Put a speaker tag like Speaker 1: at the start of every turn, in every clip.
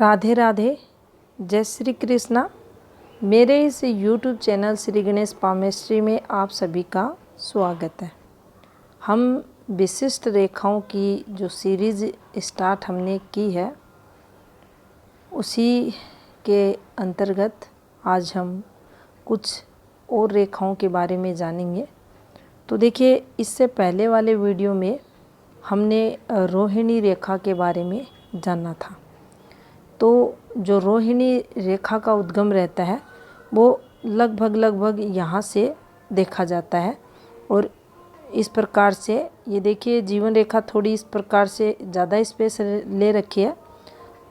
Speaker 1: राधे राधे, जय श्री कृष्णा। मेरे इस YouTube channel Shri Ganesh palmistry में आप सभी का स्वागत है। हम विशिष्ट रेखाओं की जो सीरीज़ स्टार्ट हमने की है, उसी के अंतर्गत आज हम कुछ और रेखाओं के बारे में जानेंगे। तो देखिए, इससे पहले वाले वीडियो में हमने रोहिणी रेखा के बारे में जाना था। तो जो रोहिणी रेखा का उद्गम रहता है वो लगभग यहाँ से देखा जाता है। और इस प्रकार से ये देखिए, जीवन रेखा थोड़ी इस प्रकार से ज़्यादा स्पेस ले रखी है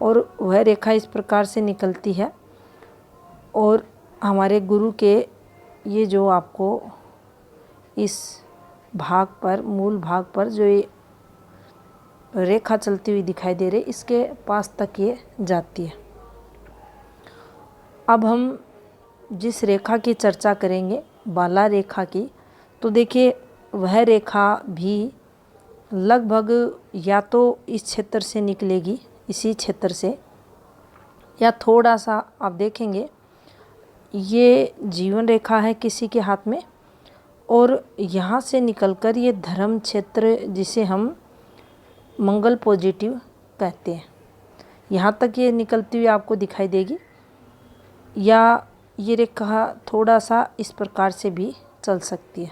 Speaker 1: और वह रेखा इस प्रकार से निकलती है। और हमारे गुरु के ये जो आपको इस भाग पर, मूल भाग पर जो ये रेखा चलती हुई दिखाई दे रही, इसके पास तक ये जाती है। अब हम जिस रेखा की चर्चा करेंगे, बाला रेखा की, तो देखिए वह रेखा भी लगभग या तो इस क्षेत्र से निकलेगी, इसी क्षेत्र से, या थोड़ा सा आप देखेंगे ये जीवन रेखा है किसी के हाथ में, और यहाँ से निकलकर ये धर्म क्षेत्र, जिसे हम मंगल पॉजिटिव कहते हैं, यहाँ तक ये निकलती हुई आपको दिखाई देगी। या ये रेखा थोड़ा सा इस प्रकार से भी चल सकती है।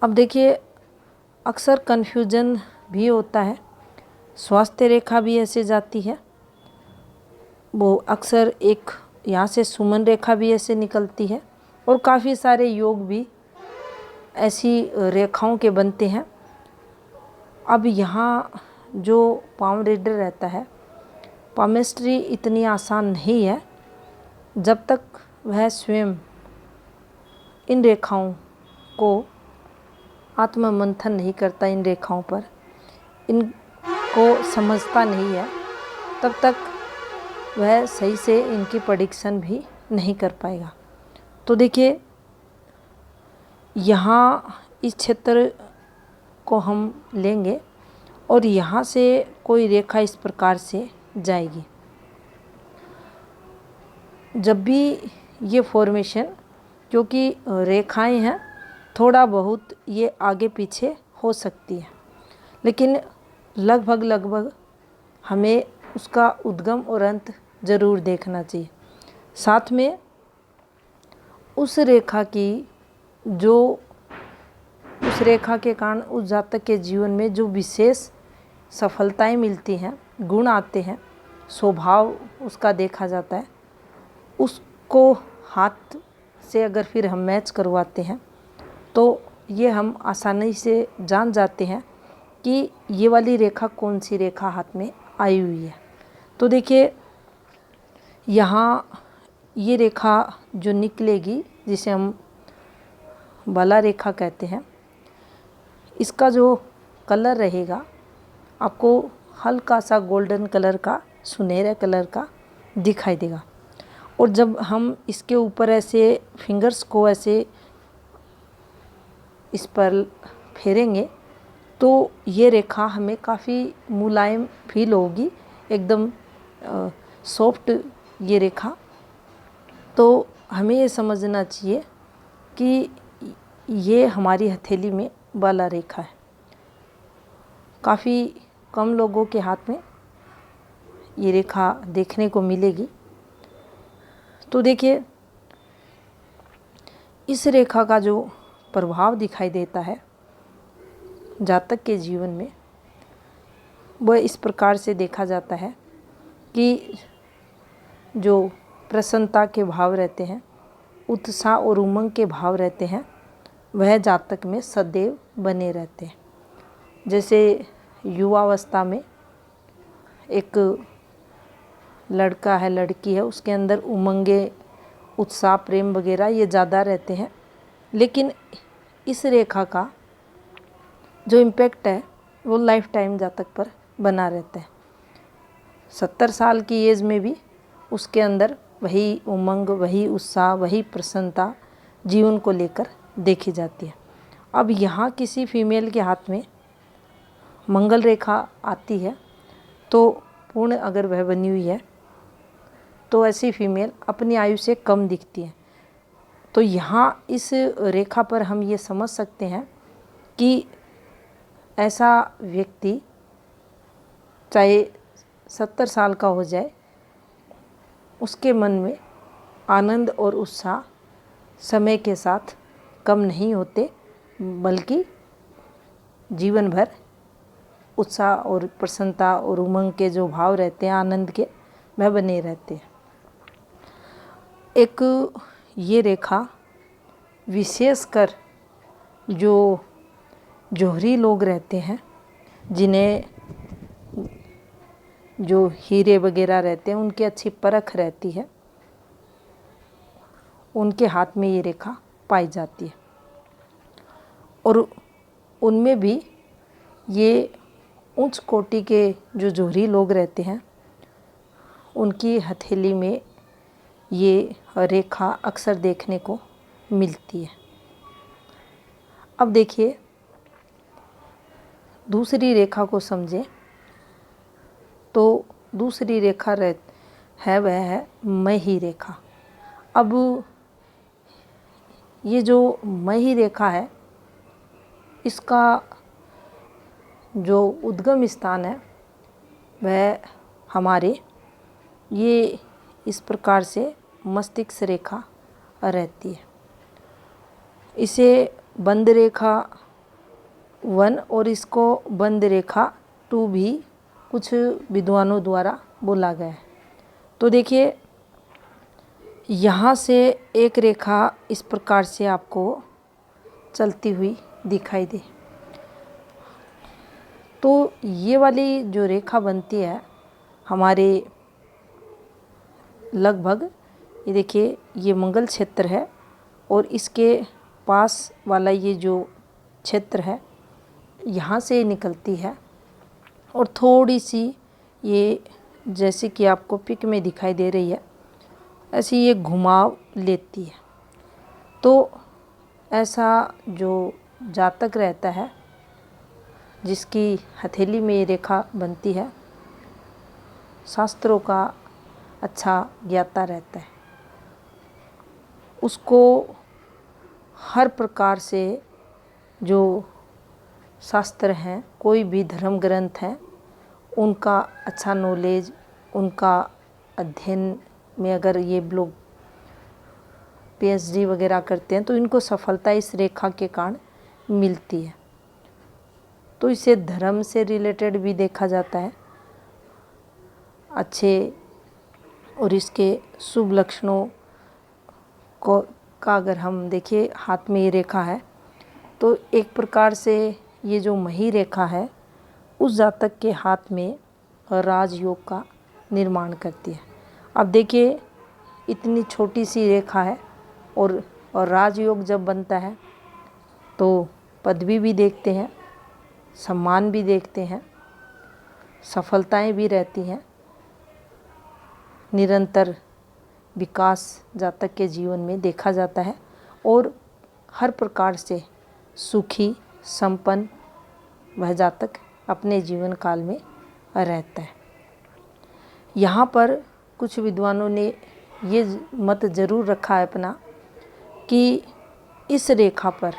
Speaker 1: अब देखिए, अक्सर कन्फ्यूजन भी होता है। स्वास्थ्य रेखा भी ऐसे जाती है, वो अक्सर एक यहाँ से सुमन रेखा भी ऐसे निकलती है, और काफ़ी सारे योग भी ऐसी रेखाओं के बनते हैं। अब यहाँ जो पाम रीडर रहता है, पामेस्ट्री इतनी आसान नहीं है जब तक वह स्वयं इन रेखाओं को आत्म मंथन नहीं करता, इन रेखाओं पर इनको समझता नहीं है, तब तक वह सही से इनकी प्रेडिक्शन भी नहीं कर पाएगा। तो देखिए, यहाँ इस क्षेत्र को हम लेंगे और यहाँ से कोई रेखा इस प्रकार से जाएगी। जब भी ये फॉर्मेशन, क्योंकि रेखाएं हैं, थोड़ा बहुत ये आगे पीछे हो सकती है, लेकिन लगभग हमें उसका उद्गम और अंत ज़रूर देखना चाहिए। साथ में उस रेखा की उस रेखा के कारण उस जातक के जीवन में जो विशेष सफलताएं मिलती हैं, गुण आते हैं, स्वभाव उसका देखा जाता है, उसको हाथ से अगर फिर हम मैच करवाते हैं तो ये हम आसानी से जान जाते हैं कि ये वाली रेखा कौन सी रेखा हाथ में आई हुई है। तो देखिए, यहाँ ये रेखा जो निकलेगी, जिसे हम बाला रेखा कहते हैं, इसका जो कलर रहेगा आपको हल्का सा गोल्डन कलर का, सुनहरे कलर का दिखाई देगा। और जब हम इसके ऊपर ऐसे फिंगर्स को ऐसे इस पर फेरेंगे तो ये रेखा हमें काफ़ी मुलायम फील होगी, एकदम सॉफ्ट ये रेखा। तो हमें ये समझना चाहिए कि ये हमारी हथेली में बाला रेखा है। काफ़ी कम लोगों के हाथ में ये रेखा देखने को मिलेगी। तो देखिए, इस रेखा का जो प्रभाव दिखाई देता है जातक के जीवन में, वह इस प्रकार से देखा जाता है कि जो प्रसन्नता के भाव रहते हैं, उत्साह और उमंग के भाव रहते हैं, वह जातक में सदैव बने रहते हैं। जैसे युवावस्था में एक लड़का है, लड़की है, उसके अंदर उमंगे, उत्साह, प्रेम वगैरह ये ज़्यादा रहते हैं, लेकिन इस रेखा का जो इम्पैक्ट है वो लाइफ टाइम जातक पर बना रहता है। 70 साल की एज में भी उसके अंदर वही उमंग, वही उत्साह, वही प्रसन्नता जीवन को लेकर देखी जाती है। अब यहाँ किसी फीमेल के हाथ में मंगल रेखा आती है तो पूर्ण अगर वह बनी हुई है तो ऐसी फीमेल अपनी आयु से कम दिखती है। तो यहाँ इस रेखा पर हम ये समझ सकते हैं कि ऐसा व्यक्ति चाहे 70 साल का हो जाए, उसके मन में आनंद और उत्साह समय के साथ कम नहीं होते, बल्कि जीवन भर उत्साह और प्रसन्नता और उमंग के जो भाव रहते हैं, आनंद के, वह बने रहते हैं। एक ये रेखा विशेषकर जो जौहरी लोग रहते हैं, जिन्हें जो हीरे वगैरह रहते हैं उनकी अच्छी परख रहती है, उनके हाथ में ये रेखा पाई जाती है। और उनमें भी ये उच्च कोटि के जो जौहरी लोग रहते हैं, उनकी हथेली में ये रेखा अक्सर देखने को मिलती है। अब देखिए दूसरी रेखा को समझें तो दूसरी रेखा है वह है मही रेखा। अब ये जो मही रेखा है, इसका जो उद्गम स्थान है वह हमारे ये इस प्रकार से मस्तिष्क रेखा रहती है। इसे बंद रेखा 1 और इसको बंद रेखा 2 भी कुछ विद्वानों द्वारा बोला गया है। तो देखिए यहाँ से एक रेखा इस प्रकार से आपको चलती हुई दिखाई दे, तो ये वाली जो रेखा बनती है हमारे लगभग, ये देखिए ये मंगल क्षेत्र है और इसके पास वाला ये जो क्षेत्र है यहाँ से निकलती है और थोड़ी सी ये जैसे कि आपको पिक में दिखाई दे रही है, ऐसी ये घुमाव लेती है। तो ऐसा जो जातक रहता है जिसकी हथेली में ये रेखा बनती है, शास्त्रों का अच्छा ज्ञाता रहता है, उसको हर प्रकार से जो शास्त्र हैं, कोई भी धर्म ग्रंथ हैं, उनका अच्छा नॉलेज, उनका अध्ययन में अगर ये लोग PhD वगैरह करते हैं तो इनको सफलता इस रेखा के कारण मिलती है। तो इसे धर्म से रिलेटेड भी देखा जाता है अच्छे, और इसके शुभ लक्षणों को का अगर हम देखिए, हाथ में ये रेखा है तो एक प्रकार से ये जो मही रेखा है उस जातक के हाथ में राजयोग का निर्माण करती है। अब देखिए इतनी छोटी सी रेखा है और राजयोग जब बनता है तो पदवी भी देखते हैं, सम्मान भी देखते हैं, सफलताएं भी रहती हैं, निरंतर विकास जातक के जीवन में देखा जाता है और हर प्रकार से सुखी संपन्न वह जातक अपने जीवन काल में रहता है। यहाँ पर कुछ विद्वानों ने ये मत जरूर रखा है अपना कि इस रेखा पर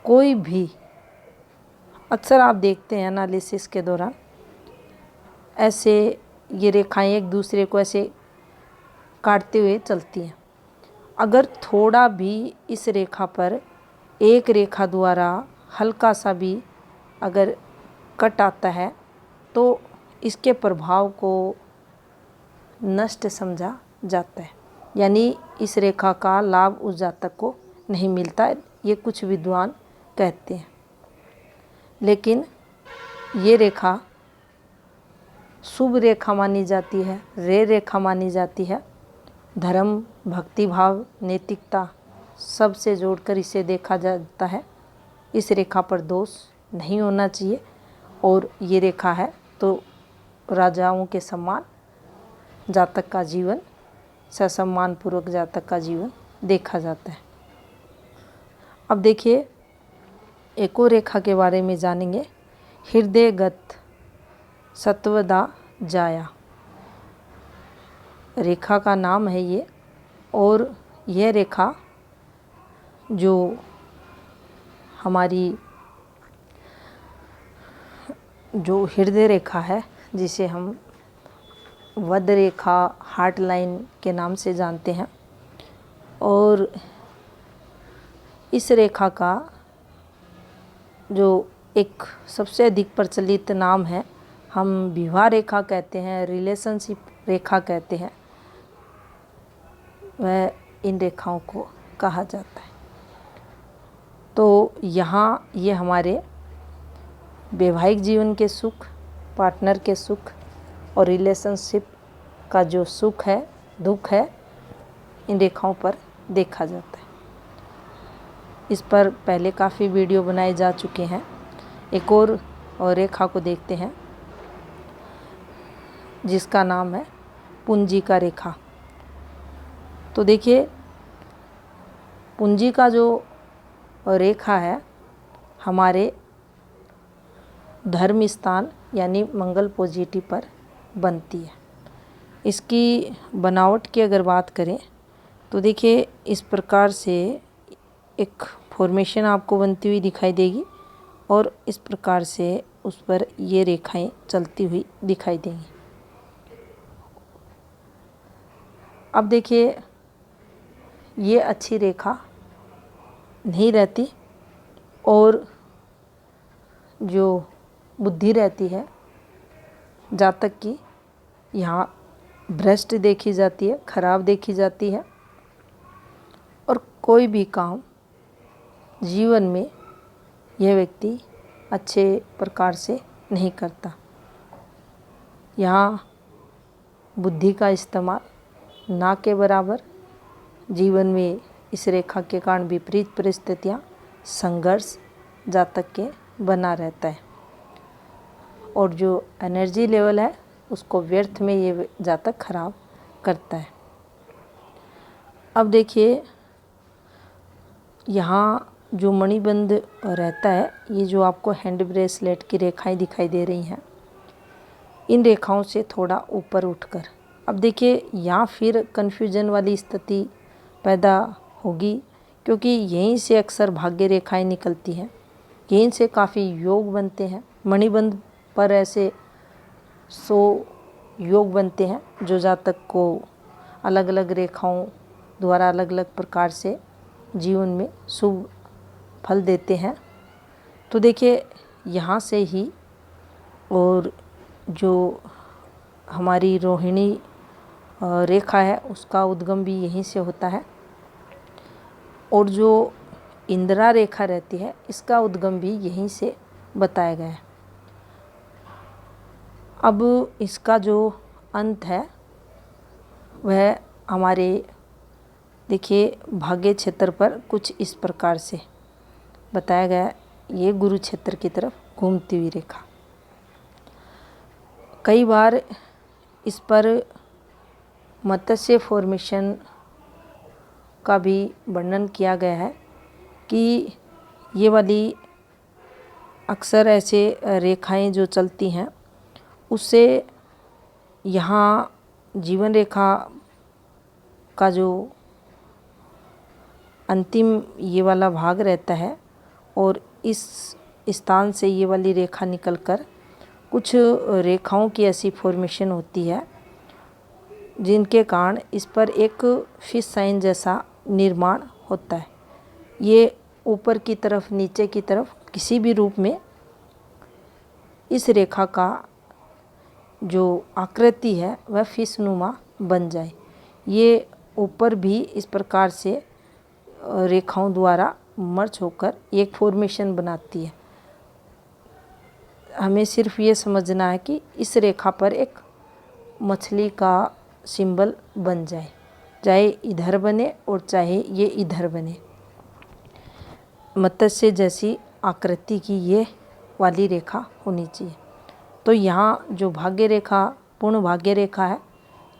Speaker 1: कोई भी, अक्सर आप देखते हैं एनालिसिस के दौरान ऐसे ये रेखाएं एक दूसरे को ऐसे काटते हुए चलती हैं। अगर थोड़ा भी इस रेखा पर एक रेखा द्वारा हल्का सा भी अगर कट आता है तो इसके प्रभाव को नष्ट समझा जाता है, यानी इस रेखा का लाभ उस जातक को नहीं मिलता, ये कुछ विद्वान कहते हैं। लेकिन ये रेखा शुभ रेखा मानी जाती है, रेखा मानी जाती है। धर्म, भक्ति भाव, नैतिकता सबसे जोड़कर इसे देखा जाता है। इस रेखा पर दोष नहीं होना चाहिए और ये रेखा है तो राजाओं के समान जातक का जीवन, ससम्मान पूर्वक जातक का जीवन देखा जाता है। अब देखिए एक और रेखा के बारे में जानेंगे, हृदयगत सत्वदा जाया, रेखा का नाम है ये। और यह रेखा जो हमारी जो हृदय रेखा है, जिसे हम वध रेखा, हार्ट लाइन के नाम से जानते हैं, और इस रेखा का जो एक सबसे अधिक प्रचलित नाम है, हम विवाह रेखा कहते हैं, रिलेशनशिप रेखा कहते हैं, वह इन रेखाओं को कहा जाता है। तो यहाँ ये हमारे वैवाहिक जीवन के सुख, पार्टनर के सुख और रिलेशनशिप का जो सुख है, दुख है, इन रेखाओं पर देखा जाता है। इस पर पहले काफ़ी वीडियो बनाए जा चुके हैं। एक और रेखा को देखते हैं जिसका नाम है पुंजिका रेखा। तो देखिए, पुंजिका जो रेखा है हमारे धर्म स्थान यानी मंगल पॉजिटिव पर बनती है। इसकी बनावट की अगर बात करें तो देखिए, इस प्रकार से एक फॉर्मेशन आपको बनती हुई दिखाई देगी और इस प्रकार से उस पर ये रेखाएं चलती हुई दिखाई देंगी। अब देखिए, ये अच्छी रेखा नहीं रहती और जो बुद्धि रहती है, जातक की यहाँ भ्रष्ट देखी जाती है, खराब देखी जाती है, और कोई भी काम जीवन में यह व्यक्ति अच्छे प्रकार से नहीं करता। यहाँ बुद्धि का इस्तेमाल ना के बराबर, जीवन में इस रेखा के कारण विपरीत परिस्थितियाँ, संघर्ष जातक के बना रहता है और जो एनर्जी लेवल है उसको व्यर्थ में ये जातक खराब करता है। अब देखिए, यहाँ जो मणिबंध रहता है, ये जो आपको हैंड ब्रेसलेट की रेखाएं दिखाई दे रही हैं, इन रेखाओं से थोड़ा ऊपर उठकर, अब देखिए यहाँ फिर कन्फ्यूजन वाली स्थिति पैदा होगी, क्योंकि यहीं से अक्सर भाग्य रेखाएं निकलती हैं, यहीं से काफ़ी योग बनते हैं। मणिबंध पर ऐसे 100 योग बनते हैं जो जातक को अलग अलग रेखाओं द्वारा अलग अलग प्रकार से जीवन में शुभ फल देते हैं। तो देखिए, यहाँ से ही, और जो हमारी रोहिणी रेखा है उसका उद्गम भी यहीं से होता है, और जो इंदिरा रेखा रहती है इसका उद्गम भी यहीं से बताया गया है। अब इसका जो अंत है वह हमारे देखिए भाग्य क्षेत्र पर कुछ इस प्रकार से बताया गया है। ये गुरु क्षेत्र की तरफ घूमती हुई रेखा, कई बार इस पर मत्स्य फॉर्मेशन का भी वर्णन किया गया है कि ये वाली अक्सर ऐसे रेखाएं जो चलती हैं उससे यहाँ जीवन रेखा का जो अंतिम ये वाला भाग रहता है और इस स्थान से ये वाली रेखा निकलकर कुछ रेखाओं की ऐसी फॉर्मेशन होती है जिनके कारण इस पर एक फिश साइन जैसा निर्माण होता है। ये ऊपर की तरफ, नीचे की तरफ किसी भी रूप में इस रेखा का जो आकृति है वह फिश नुमा बन जाए, ये ऊपर भी इस प्रकार से रेखाओं द्वारा मर्ज होकर एक फॉर्मेशन बनाती है। हमें सिर्फ ये समझना है कि इस रेखा पर एक मछली का सिंबल बन जाए, चाहे इधर बने और चाहे ये इधर बने, मत्स्य जैसी आकृति की ये वाली रेखा होनी चाहिए। तो यहाँ जो भाग्य रेखा पूर्ण भाग्य रेखा है,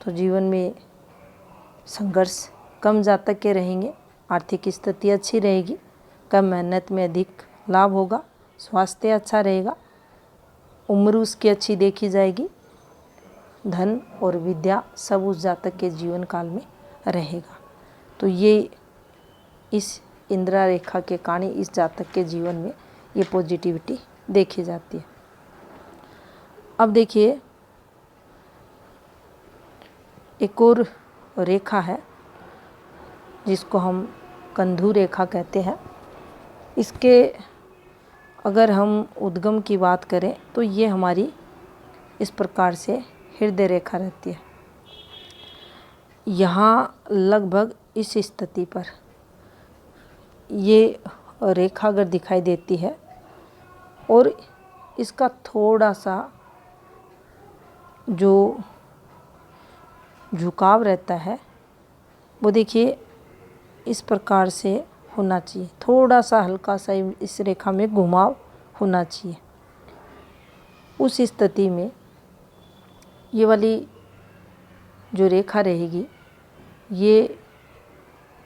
Speaker 1: तो जीवन में संघर्ष कम जातक के रहेंगे, आर्थिक स्थिति अच्छी रहेगी, कम मेहनत में अधिक लाभ होगा, स्वास्थ्य अच्छा रहेगा, उम्र उसकी अच्छी देखी जाएगी, धन और विद्या सब उस जातक के जीवन काल में रहेगा। तो ये इस इंदिरा रेखा के कारण इस जातक के जीवन में ये पॉजिटिविटी देखी जाती है। अब देखिए एक और रेखा है जिसको हम कंधु रेखा कहते हैं। इसके अगर हम उद्गम की बात करें तो ये हमारी इस प्रकार से हृदय रेखा रहती है। यहाँ लगभग इस स्थिति पर ये रेखा अगर दिखाई देती है और इसका थोड़ा सा जो झुकाव रहता है वो देखिए इस प्रकार से होना चाहिए, थोड़ा सा हल्का सा इस रेखा में घुमाव होना चाहिए। उस स्थिति में ये वाली जो रेखा रहेगी ये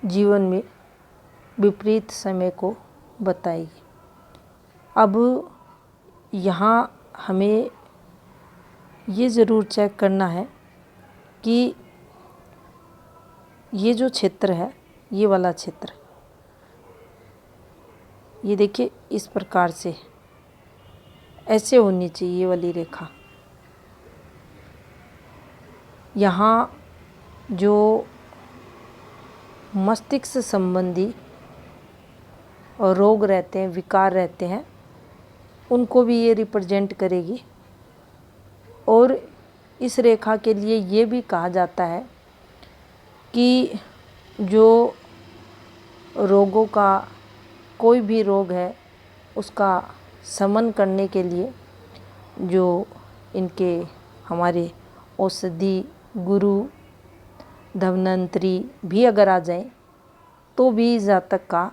Speaker 1: जीवन में विपरीत समय को बताएगी। अब यहाँ हमें ये ज़रूर चेक करना है कि ये जो क्षेत्र है, ये वाला क्षेत्र, ये देखिए इस प्रकार से ऐसे होनी चाहिए ये वाली रेखा। यहाँ जो मस्तिष्क संबंधी रोग रहते हैं, विकार रहते हैं, उनको भी ये रिप्रेजेंट करेगी। और इस रेखा के लिए ये भी कहा जाता है कि जो रोगों का कोई भी रोग है उसका शमन करने के लिए जो इनके हमारे औषधि गुरु धन्वंतरी भी अगर आ जाएं तो भी जातक का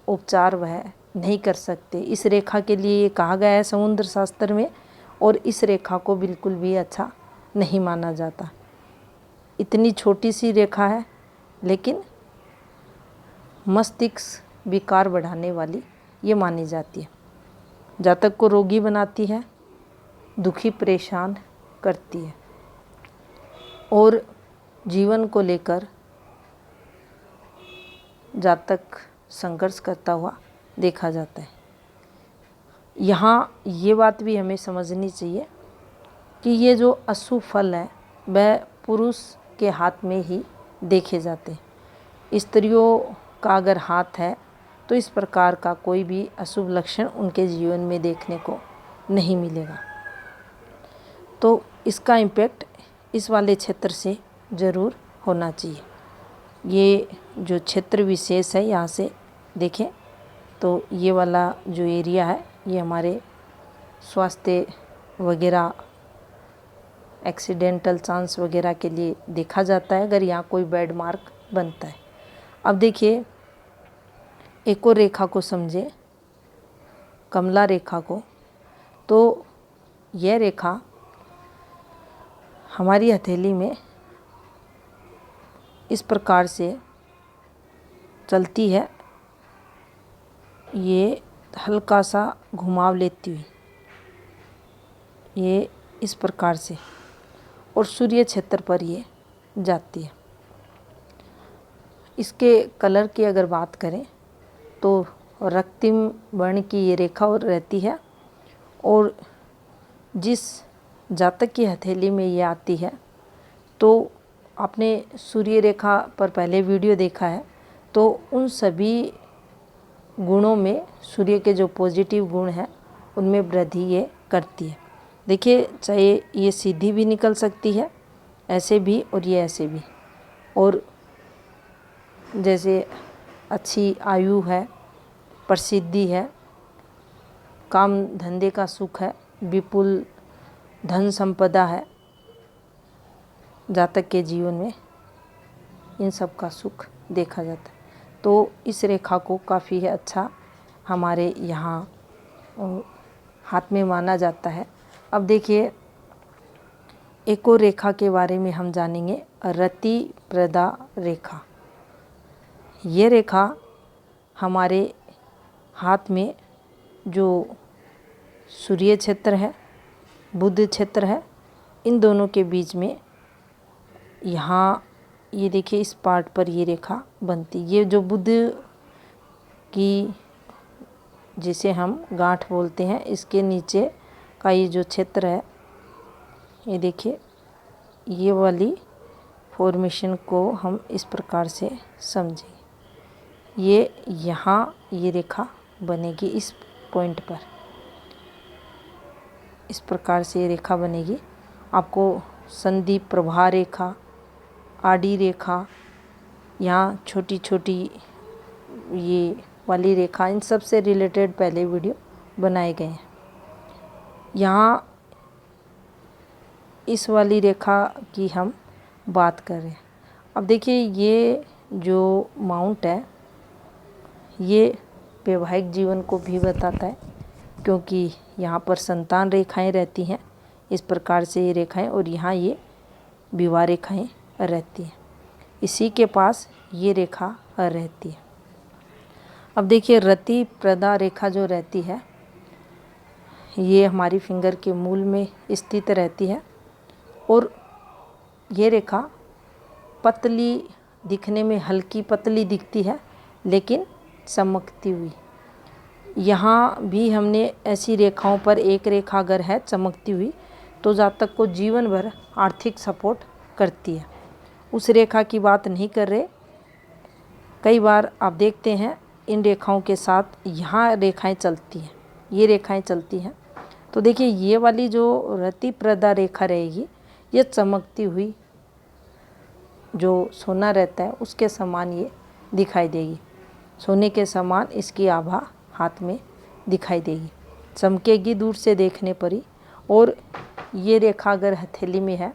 Speaker 1: उपचार वह नहीं कर सकते। इस रेखा के लिए ये कहा गया है समुद्र शास्त्र में, और इस रेखा को बिल्कुल भी अच्छा नहीं माना जाता। इतनी छोटी सी रेखा है लेकिन मस्तिष्क विकार बढ़ाने वाली ये मानी जाती है। जातक को रोगी बनाती है, दुखी परेशान करती है और जीवन को लेकर जातक संघर्ष करता हुआ देखा जाता है। यहाँ ये बात भी हमें समझनी चाहिए कि ये जो अशुभ फल है वह पुरुष के हाथ में ही देखे जाते हैं। स्त्रियों का अगर हाथ है तो इस प्रकार का कोई भी अशुभ लक्षण उनके जीवन में देखने को नहीं मिलेगा। तो इसका इम्पैक्ट इस वाले क्षेत्र से ज़रूर होना चाहिए। ये जो क्षेत्र विशेष है यहाँ से देखें तो ये वाला जो एरिया है ये हमारे स्वास्थ्य वगैरह एक्सीडेंटल चांस वगैरह के लिए देखा जाता है अगर यहाँ कोई बैड मार्क बनता है। अब देखिए एक और रेखा को समझे, कमला रेखा को। तो यह रेखा हमारी हथेली में इस प्रकार से चलती है, ये हल्का सा घुमाव लेती हुई ये इस प्रकार से, और सूर्य क्षेत्र पर ये जाती है। इसके कलर की अगर बात करें तो रक्तिम वर्ण की ये रेखा रहती है, और जिस जातक की हथेली में ये आती है तो आपने सूर्य रेखा पर पहले वीडियो देखा है, तो उन सभी गुणों में सूर्य के जो पॉजिटिव गुण हैं उनमें वृद्धि ये करती है। देखिए चाहे ये सीधी भी निकल सकती है ऐसे भी, और ये ऐसे भी, और जैसे अच्छी आयु है, प्रसिद्धि है, काम धंधे का सुख है, विपुल धन संपदा है, जातक के जीवन में इन सब का सुख देखा जाता है। तो इस रेखा को काफ़ी अच्छा हमारे यहाँ हाथ में माना जाता है। अब देखिए एक और रेखा के बारे में हम जानेंगे, रति प्रदा रेखा। ये रेखा हमारे हाथ में जो सूर्य क्षेत्र है, बुध क्षेत्र है, इन दोनों के बीच में यहाँ ये देखिए इस पार्ट पर ये रेखा बनती। ये जो बुध की जिसे हम गांठ बोलते हैं, इसके नीचे का ये जो क्षेत्र है, ये देखिए ये वाली फॉर्मेशन को हम इस प्रकार से समझें। ये यहाँ ये रेखा बनेगी इस पॉइंट पर, इस प्रकार से ये रेखा बनेगी। आपको संधि प्रभा रेखा, आड़ी रेखा, यहाँ छोटी छोटी ये वाली रेखा, इन सब से रिलेटेड पहले वीडियो बनाए गए हैं। यहाँ इस वाली रेखा की हम बात कर रहे हैं। अब देखिए ये जो माउंट है ये वैवाहिक जीवन को भी बताता है, क्योंकि यहाँ पर संतान रेखाएं रहती हैं इस प्रकार से ये रेखाएं, और यहाँ ये विवाह रेखाएं रहती हैं। इसी के पास ये रेखा रहती है। अब देखिए रति प्रदा रेखा जो रहती है ये हमारी फिंगर के मूल में स्थित रहती है, और ये रेखा पतली दिखने में, हल्की पतली दिखती है लेकिन चमकती हुई। यहाँ भी हमने ऐसी रेखाओं पर एक रेखा अगर है चमकती हुई तो जातक को जीवन भर आर्थिक सपोर्ट करती है। उस रेखा की बात नहीं कर रहे। कई बार आप देखते हैं इन रेखाओं के साथ यहाँ रेखाएं चलती हैं, ये रेखाएं चलती हैं, तो देखिए ये वाली जो रति प्रदा रेखा रहेगी ये चमकती हुई, जो सोना रहता है उसके समान ये दिखाई देगी। सोने के समान इसकी आभा हाथ में दिखाई देगी, चमकेगी दूर से देखने पर ही। और ये रेखा अगर हथेली में है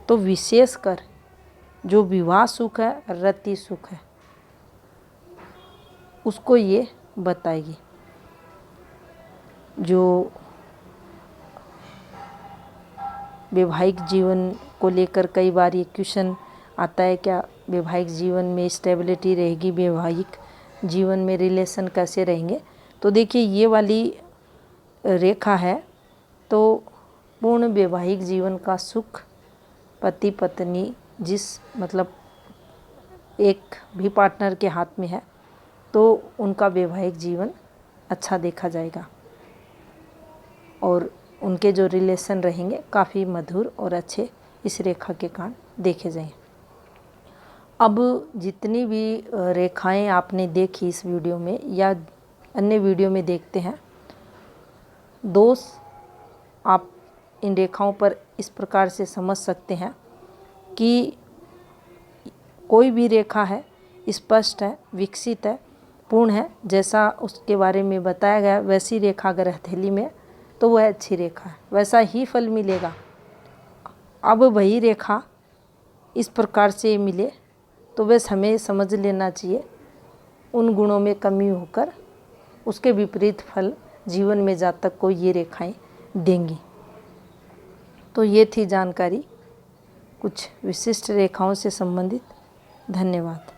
Speaker 1: तो विशेषकर जो विवाह सुख है, रति सुख है, उसको ये बताएगी। जो वैवाहिक जीवन को लेकर कई बार ये क्वेश्चन आता है, क्या वैवाहिक जीवन में स्टेबिलिटी रहेगी, वैवाहिक जीवन में रिलेशन कैसे रहेंगे। तो देखिए ये वाली रेखा है तो पूर्ण वैवाहिक जीवन का सुख पति पत्नी जिस मतलब एक भी पार्टनर के हाथ में है तो उनका वैवाहिक जीवन अच्छा देखा जाएगा, और उनके जो रिलेशन रहेंगे काफ़ी मधुर और अच्छे इस रेखा के कारण देखे जाएंगे। अब जितनी भी रेखाएं आपने देखी इस वीडियो में या अन्य वीडियो में देखते हैं, दोष आप इन रेखाओं पर इस प्रकार से समझ सकते हैं कि कोई भी रेखा है स्पष्ट है, विकसित है, पूर्ण है, जैसा उसके बारे में बताया गया वैसी रेखा अगर हथेली में तो वह अच्छी रेखा है, वैसा ही फल मिलेगा। अब वही रेखा इस प्रकार से मिले तो बस हमें समझ लेना चाहिए उन गुणों में कमी होकर उसके विपरीत फल जीवन में जातक को ये रेखाएं देंगी। तो ये थी जानकारी कुछ विशिष्ट रेखाओं से संबंधित। धन्यवाद।